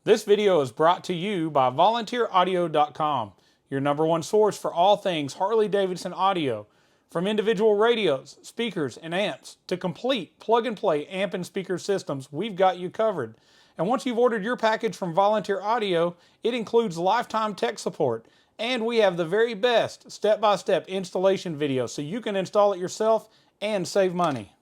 This video is brought to you by VolunteerAudio.com, your #1 source for all things Harley Davidson audio. From individual radios, speakers, and amps to complete plug-and-play amp and speaker systems, we've got you covered. And once you've ordered your package from Volunteer Audio, it includes lifetime tech support. And we have the very best step-by-step installation video so you can install it yourself and save money.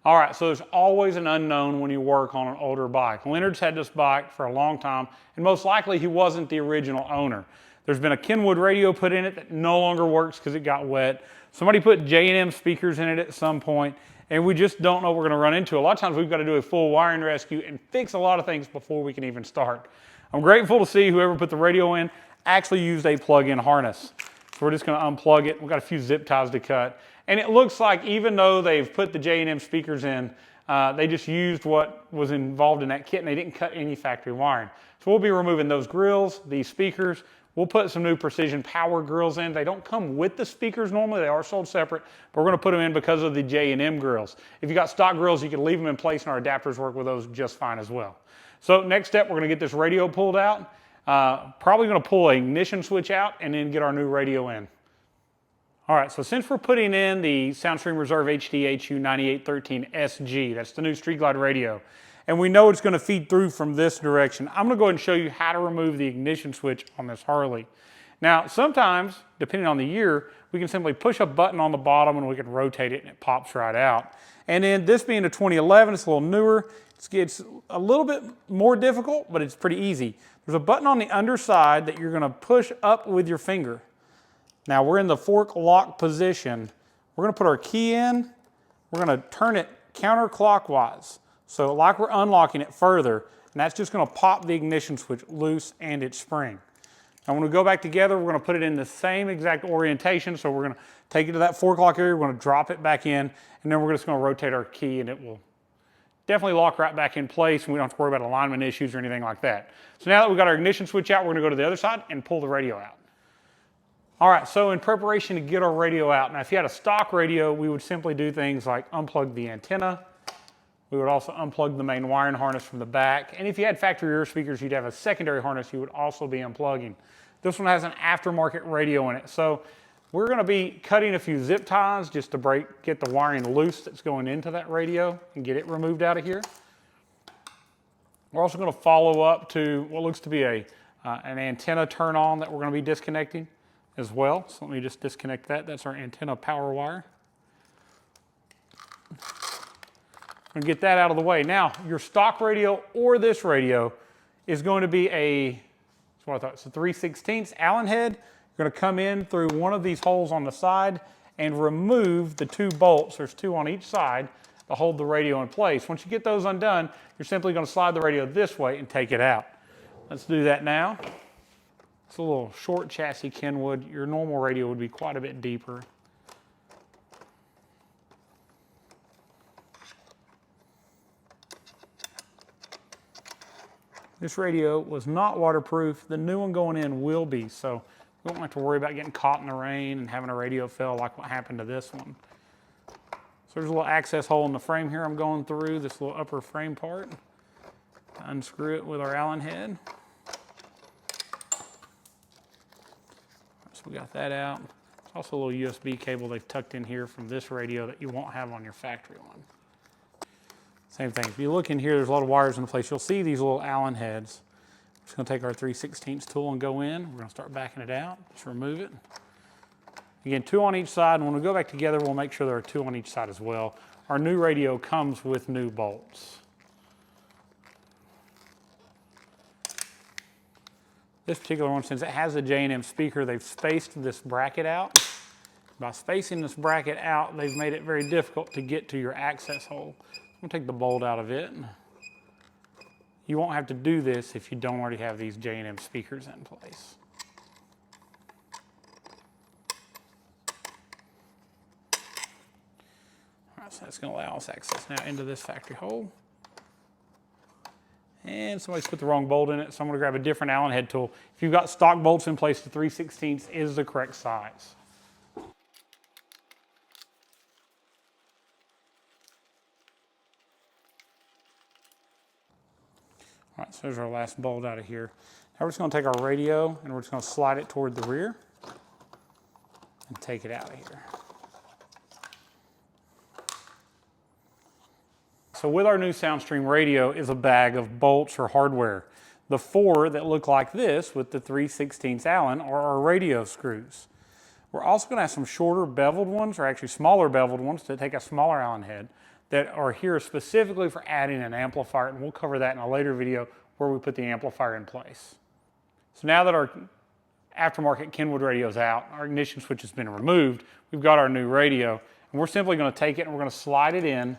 All right, so there's always an unknown when you work on an older bike. Leonard's had this bike for a long time, and most likely he wasn't the original owner. There's been a Kenwood radio put in it that no longer works because it got wet. Somebody put J&M speakers in it at some point, and we just don't know what we're going to run into. A lot of times we've got to do a full wiring rescue and fix a lot of things before we can even start. I'm grateful to see whoever put the radio in actually used a plug-in harness. So we're just going to unplug it. We've got a few zip ties to cut. And it looks like even though they've put the J&M speakers in, they just used what was involved in that kit and they didn't cut any factory wiring. So we'll be removing those grills, these speakers. We'll put some new precision power grills in. They don't come with the speakers normally. They are sold separate, but we're going to put them in because of the J&M grills. If you got stock grills, you can leave them in place and our adapters work with those just fine as well. So next step, we're going to get this radio pulled out. Probably going to pull an ignition switch out and then get our new radio in. All right, so since we're putting in the Soundstream Reserve HDHU9813SG, that's the new Street Glide radio, and we know it's going to feed through from this direction, I'm going to go ahead and show you how to remove the ignition switch on this Harley. Now, sometimes, depending on the year, we can simply push a button on the bottom and we can rotate it and it pops right out. And then this being a 2011, it's a little newer. It's a little bit more difficult, but it's pretty easy. There's a button on the underside that you're going to push up with your finger. Now we're in the fork lock position. We're going to put our key in. We're going to turn it counterclockwise. So like we're unlocking it further, and that's just going to pop the ignition switch loose and its spring. Now when we go back together, we're going to put it in the same exact orientation. So we're going to take it to that fork lock area, we're going to drop it back in, and then we're just going to rotate our key and it will definitely lock right back in place and we don't have to worry about alignment issues or anything like that. So now that we've got our ignition switch out, we're going to go to the other side and pull the radio out. All right, so in preparation to get our radio out, now if you had a stock radio, we would simply do things like unplug the antenna. We would also unplug the main wiring harness from the back. And if you had factory rear speakers, you'd have a secondary harness you would also be unplugging. This one has an aftermarket radio in it. So we're going to be cutting a few zip ties just to get the wiring loose that's going into that radio and get it removed out of here. We're also going to follow up to what looks to be an antenna turn on that we're going to be disconnecting as well. So let me just disconnect that. That's our antenna power wire. I'm going to get that out of the way. Now, your stock radio or this radio is going to be it's a 3/16 Allen head. You're going to come in through one of these holes on the side and remove the two bolts. There's two on each side to hold the radio in place. Once you get those undone, you're simply going to slide the radio this way and take it out. Let's do that now. It's a little short chassis Kenwood. Your normal radio would be quite a bit deeper. This radio was not waterproof. The new one going in will be, so we won't have to worry about getting caught in the rain and having a radio fail like what happened to this one. So there's a little access hole in the frame here I'm going through, this little upper frame part. Unscrew it with our Allen head. So we got that out. There's also a little USB cable they've tucked in here from this radio that you won't have on your factory one. Same thing. If you look in here, there's a lot of wires in place. You'll see these little Allen heads. We're just going to take our 3/16 tool and go in. We're going to start backing it out. Just remove it. Again, two on each side. And when we go back together, we'll make sure there are two on each side as well. Our new radio comes with new bolts. This particular one, since it has a J&M speaker, they've spaced this bracket out. By spacing this bracket out, they've made it very difficult to get to your access hole. I'm going to take the bolt out of it. You won't have to do this if you don't already have these J&M speakers in place. All right, so that's going to allow us access now into this factory hole. And somebody's put the wrong bolt in it, so I'm going to grab a different Allen head tool. If you've got stock bolts in place, the 3/16 is the correct size. All right, so there's our last bolt out of here. Now we're just going to take our radio and we're just going to slide it toward the rear and take it out of here. So with our new Soundstream radio is a bag of bolts or hardware. The 4 that look like this with the 3/16 Allen are our radio screws. We're also going to have some shorter beveled ones, or actually smaller beveled ones that take a smaller Allen head that are here specifically for adding an amplifier, and we'll cover that in a later video where we put the amplifier in place. So now that our aftermarket Kenwood radio is out, our ignition switch has been removed, we've got our new radio, and we're simply going to take it and we're going to slide it in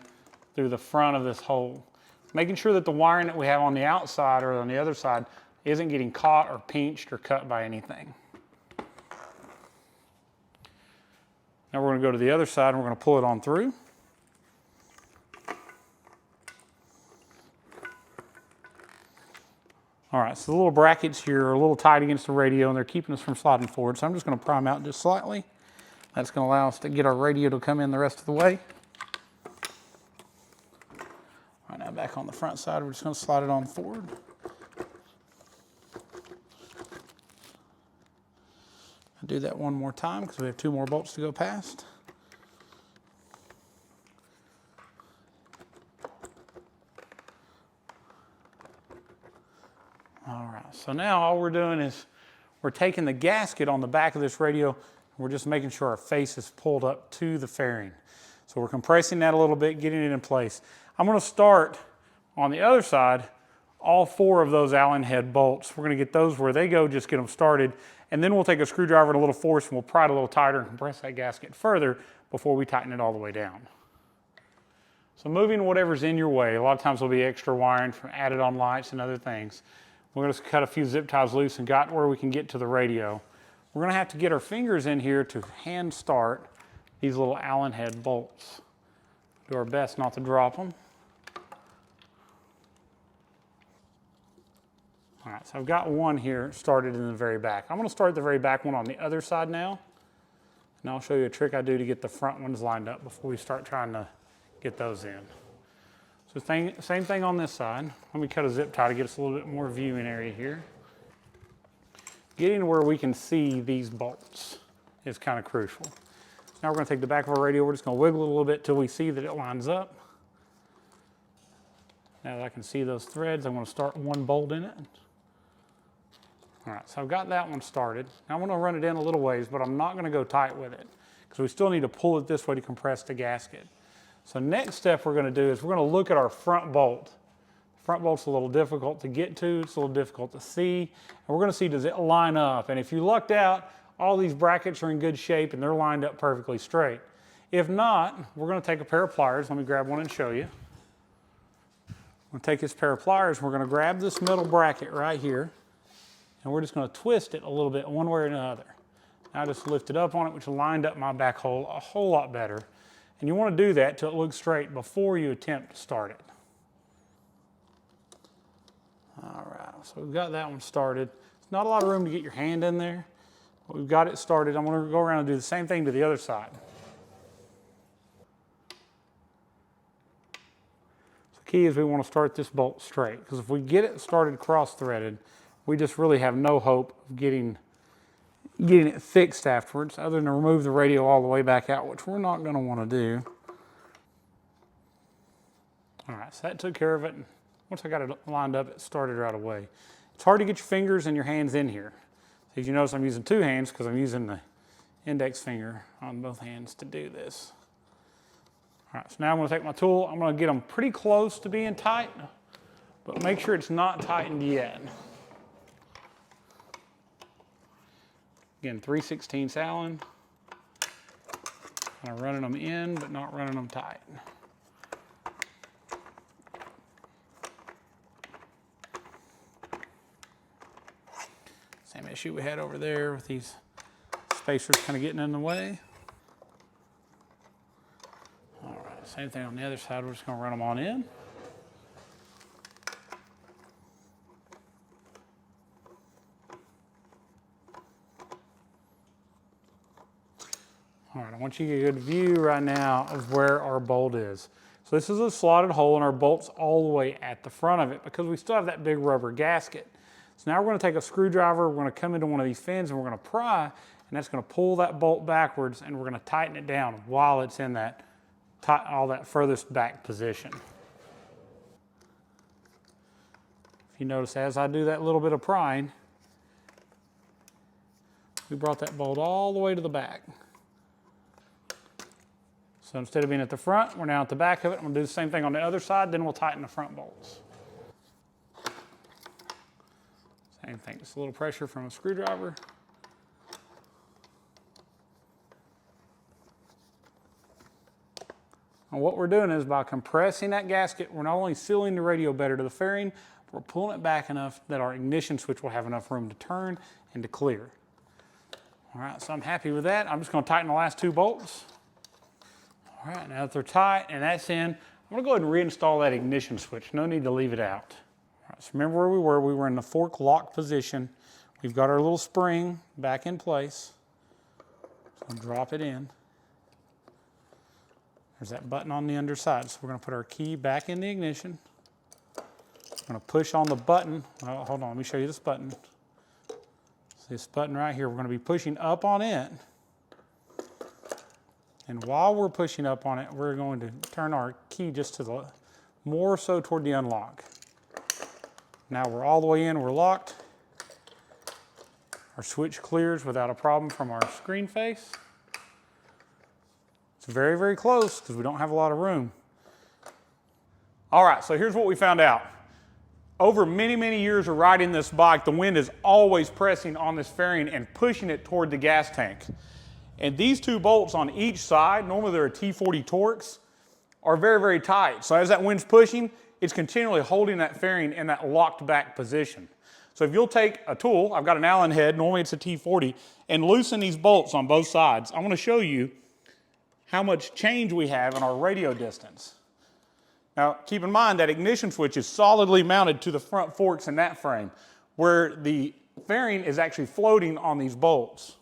through the front of this hole, making sure that the wiring that we have on the outside or on the other side isn't getting caught or pinched or cut by anything. Now we're going to go to the other side and we're going to pull it on through. All right, so the little brackets here are a little tight against the radio and they're keeping us from sliding forward. So I'm just going to pry them out just slightly. That's going to allow us to get our radio to come in the rest of the way. All right, now back on the front side, we're just going to slide it on forward. I'll do that one more time because we have 2 more bolts to go past. All right, so now all we're doing is we're taking the gasket on the back of this radio and we're just making sure our face is pulled up to the fairing. So we're compressing that a little bit, getting it in place. I'm going to start on the other side, all 4 of those Allen head bolts. We're going to get those where they go, just get them started, and then we'll take a screwdriver and a little force and we'll pry it a little tighter and compress that gasket further before we tighten it all the way down. So moving whatever's in your way, a lot of times there'll be extra wiring from added on lights and other things. We're going to cut a few zip ties loose and got where we can get to the radio. We're going to have to get our fingers in here to hand start these little Allen head bolts. Do our best not to drop them. All right, so I've got one here started in the very back. I'm going to start the very back one on the other side now. And I'll show you a trick I do to get the front ones lined up before we start trying to get those in. So same thing on this side. Let me cut a zip tie to get us a little bit more viewing area here. Getting to where we can see these bolts is kind of crucial. Now we're going to take the back of our radio, we're just going to wiggle it a little bit till we see that it lines up. Now that I can see those threads, I'm going to start one bolt in it. All right, so I've got that one started. Now I'm going to run it in a little ways, but I'm not going to go tight with it because we still need to pull it this way to compress the gasket. So next step we're going to do is we're going to look at our front bolt. The front bolt's a little difficult to get to, it's a little difficult to see, and we're going to see does it line up. And if you lucked out, all these brackets are in good shape and they're lined up perfectly straight. If not, we're going to take a pair of pliers. Let me grab one and show you. I'm going to take this pair of pliers and we're going to grab this middle bracket right here and we're just going to twist it a little bit one way or another. Now I just lifted up on it, which lined up my back hole a whole lot better. And you want to do that till it looks straight before you attempt to start it. All right, so we've got that one started. There's not a lot of room to get your hand in there, but we've got it started. I'm going to go around and do the same thing to the other side. So the key is we want to start this bolt straight, because if we get it started cross-threaded, we just really have no hope of getting it fixed afterwards, other than to remove the radio all the way back out, which we're not going to want to do. All right, so that took care of it. Once I got it lined up, it started right away. It's hard to get your fingers and your hands in here. So as you notice, I'm using 2 hands because I'm using the index finger on both hands to do this. All right, so now I'm going to take my tool. I'm going to get them pretty close to being tight, but make sure it's not tightened yet. Again, 3/16 Allen. Kind of running them in, but not running them tight. Same issue we had over there with these spacers kind of getting in the way. All right, same thing on the other side. We're just going to run them on in. All right, I want you to get a good view right now of where our bolt is. So this is a slotted hole and our bolt's all the way at the front of it because we still have that big rubber gasket. So now we're going to take a screwdriver, we're going to come into one of these fins and we're going to pry, and that's going to pull that bolt backwards and we're going to tighten it down while it's in that, all that furthest back position. If you notice as I do that little bit of prying, we brought that bolt all the way to the back. So instead of being at the front, we're now at the back of it. I'm going to do the same thing on the other side, then we'll tighten the front bolts. Same thing, just a little pressure from a screwdriver. And what we're doing is by compressing that gasket, we're not only sealing the radio better to the fairing, but we're pulling it back enough that our ignition switch will have enough room to turn and to clear. All right, so I'm happy with that. I'm just going to tighten the last 2 bolts. All right, now that they're tight and that's in, I'm going to go ahead and reinstall that ignition switch. No need to leave it out. All right, so remember where we were. We were in the fork lock position. We've got our little spring back in place. So drop it in. There's that button on the underside. So we're going to put our key back in the ignition. I'm going to push on the button. Well, hold on, let me show you this button. So this button right here, we're going to be pushing up on it. And while we're pushing up on it, we're going to turn our key just to the, more so toward the unlock. Now we're all the way in, we're locked. Our switch clears without a problem from our screen face. It's very, very close because we don't have a lot of room. All right, so here's what we found out. Over many, many years of riding this bike, the wind is always pressing on this fairing and pushing it toward the gas tank. And these 2 bolts on each side, normally they're a T40 Torx, are very, very tight. So as that wind's pushing, it's continually holding that fairing in that locked back position. So if you'll take a tool, I've got an Allen head, normally it's a T40, and loosen these bolts on both sides, I want to show you how much change we have in our radio distance. Now keep in mind that ignition switch is solidly mounted to the front forks in that frame, where the fairing is actually floating on these bolts.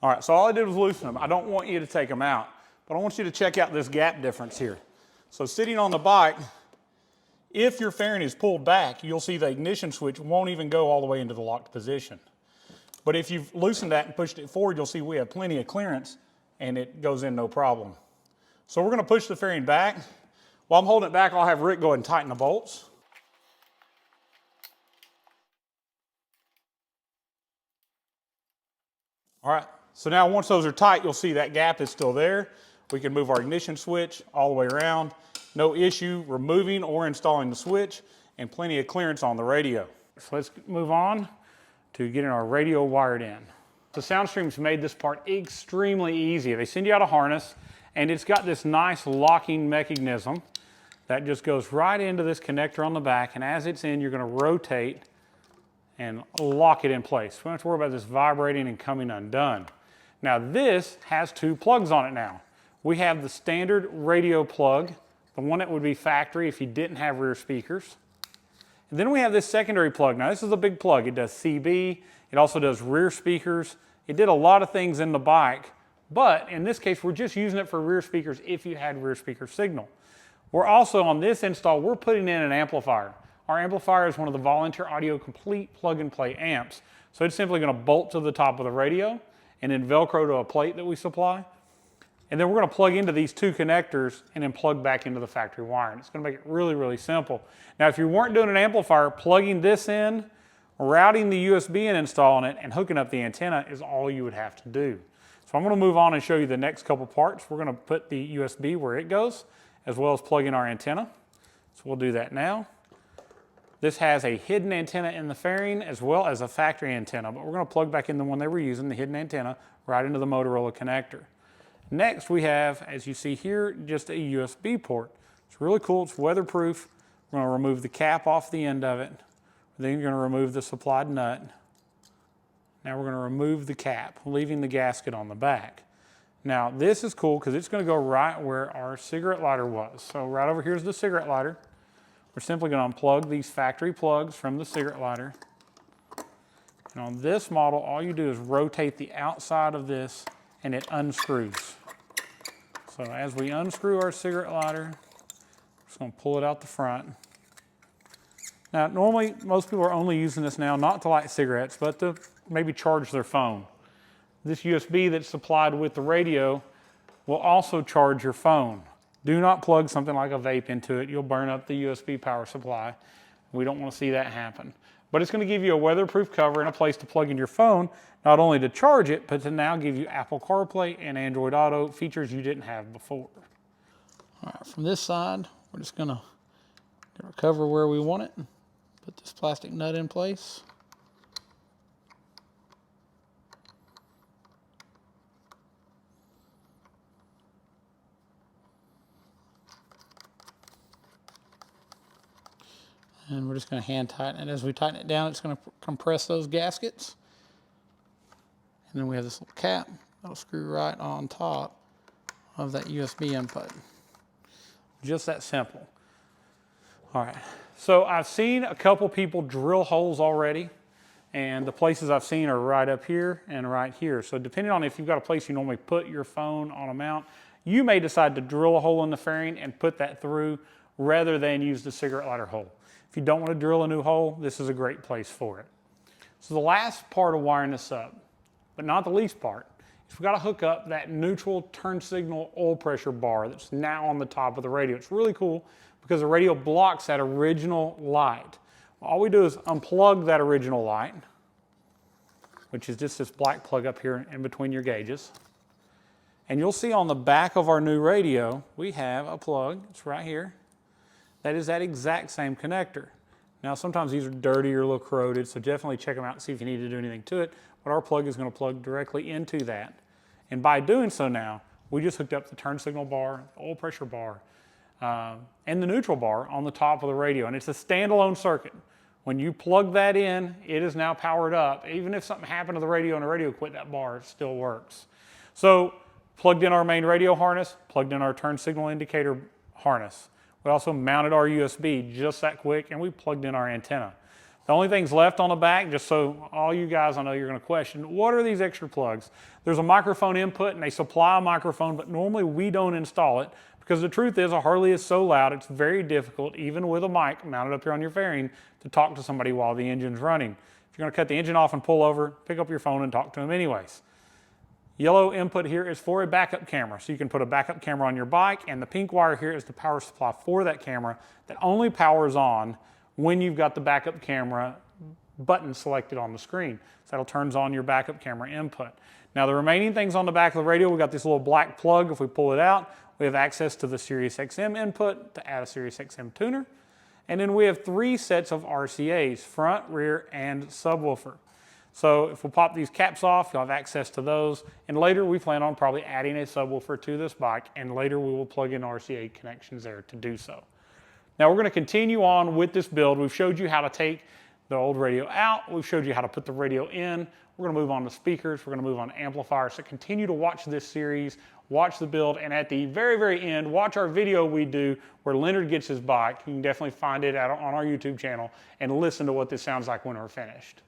All right, so all I did was loosen them. I don't want you to take them out, but I want you to check out this gap difference here. So sitting on the bike, if your fairing is pulled back, you'll see the ignition switch won't even go all the way into the locked position. But if you've loosened that and pushed it forward, you'll see we have plenty of clearance and it goes in no problem. So we're gonna push the fairing back. While I'm holding it back, I'll have Rick go ahead and tighten the bolts. All right. So now once those are tight, you'll see that gap is still there. We can move our ignition switch all the way around. No issue removing or installing the switch, and plenty of clearance on the radio. So let's move on to getting our radio wired in. So Soundstream's made this part extremely easy. They send you out a harness and it's got this nice locking mechanism that just goes right into this connector on the back, and as it's in, you're going to rotate and lock it in place. We don't have to worry about this vibrating and coming undone. Now this has 2 plugs on it now. We have the standard radio plug, the one that would be factory if you didn't have rear speakers. And then we have this secondary plug. Now this is a big plug. It does CB, it also does rear speakers. It did a lot of things in the bike, but in this case we're just using it for rear speakers if you had rear speaker signal. We're also, on this install, we're putting in an amplifier. Our amplifier is one of the Volunteer Audio Complete plug-and-play amps. So it's simply going to bolt to the top of the radio and then Velcro to a plate that we supply. And then we're going to plug into these 2 connectors and then plug back into the factory wiring. It's going to make it really, really simple. Now, if you weren't doing an amplifier, plugging this in, routing the USB and installing it, and hooking up the antenna is all you would have to do. So I'm going to move on and show you the next couple parts. We're going to put the USB where it goes, as well as plug in our antenna. So we'll do that now. This has a hidden antenna in the fairing as well as a factory antenna, but we're going to plug back in the one they were using, the hidden antenna, right into the Motorola connector. Next we have, as you see here, just a USB port. It's really cool, it's weatherproof. We're going to remove the cap off the end of it. Then you're going to remove the supplied nut. Now we're going to remove the cap, leaving the gasket on the back. Now this is cool because it's going to go right where our cigarette lighter was. So right over here is the cigarette lighter. We're simply going to unplug these factory plugs from the cigarette lighter. And on this model, all you do is rotate the outside of this and it unscrews. So as we unscrew our cigarette lighter, we're just going to pull it out the front. Now, normally, most people are only using this now not to light cigarettes, but to maybe charge their phone. This USB that's supplied with the radio will also charge your phone. Do not plug something like a vape into it. You'll burn up the USB power supply. We don't want to see that happen. But it's going to give you a weatherproof cover and a place to plug in your phone, not only to charge it, but to now give you Apple CarPlay and Android Auto, features you didn't have before. All right, from this side, we're just going to get our cover where we want it. Put this plastic nut in place. And we're just going to hand tighten it. As we tighten it down, it's going to compress those gaskets. And then we have this little cap that'll screw right on top of that USB input. Just that simple. All right, so I've seen a couple people drill holes already, and the places I've seen are right up here and right here. So depending on if you've got a place you normally put your phone on a mount, you may decide to drill a hole in the fairing and put that through rather than use the cigarette lighter hole. If you don't want to drill a new hole, this is a great place for it. So the last part of wiring this up, but not the least part, is we've got to hook up that neutral turn signal oil pressure bar that's now on the top of the radio. It's really cool because the radio blocks that original light. All we do is unplug that original light, which is just this black plug up here in between your gauges. And you'll see on the back of our new radio, we have a plug. It's right here. That is that exact same connector. Now, sometimes these are dirty or a little corroded, so definitely check them out and see if you need to do anything to it. But our plug is going to plug directly into that. And by doing so now, we just hooked up the turn signal bar, the oil pressure bar, and the neutral bar on the top of the radio. And it's a standalone circuit. When you plug that in, it is now powered up. Even if something happened to the radio and the radio quit that bar, it still works. So plugged in our main radio harness, plugged in our turn signal indicator harness. We also mounted our USB just that quick, and we plugged in our antenna. The only things left on the back, just so all you guys, I know you're going to question, what are these extra plugs? There's a microphone input, and they supply a microphone, but normally we don't install it because the truth is a Harley is so loud, it's very difficult, even with a mic mounted up here on your fairing, to talk to somebody while the engine's running. If you're going to cut the engine off and pull over, pick up your phone and talk to them anyways. Yellow input here is for a backup camera. So you can put a backup camera on your bike, and the pink wire here is the power supply for that camera that only powers on when you've got the backup camera button selected on the screen. So that'll turns on your backup camera input. Now the remaining things on the back of the radio, we've got this little black plug. If we pull it out, we have access to the Sirius XM input to add a Sirius XM tuner. And then we have 3 sets of RCAs, front, rear, and subwoofer. So if we pop these caps off, you'll have access to those. And later we plan on probably adding a subwoofer to this bike, and later we will plug in RCA connections there to do so. Now we're going to continue on with this build. We've showed you how to take the old radio out. We've showed you how to put the radio in. We're going to move on to speakers. We're going to move on to amplifiers. So continue to watch this series, watch the build, and at the very, very end, watch our video we do where Leonard gets his bike. You can definitely find it on our YouTube channel and listen to what this sounds like when we're finished.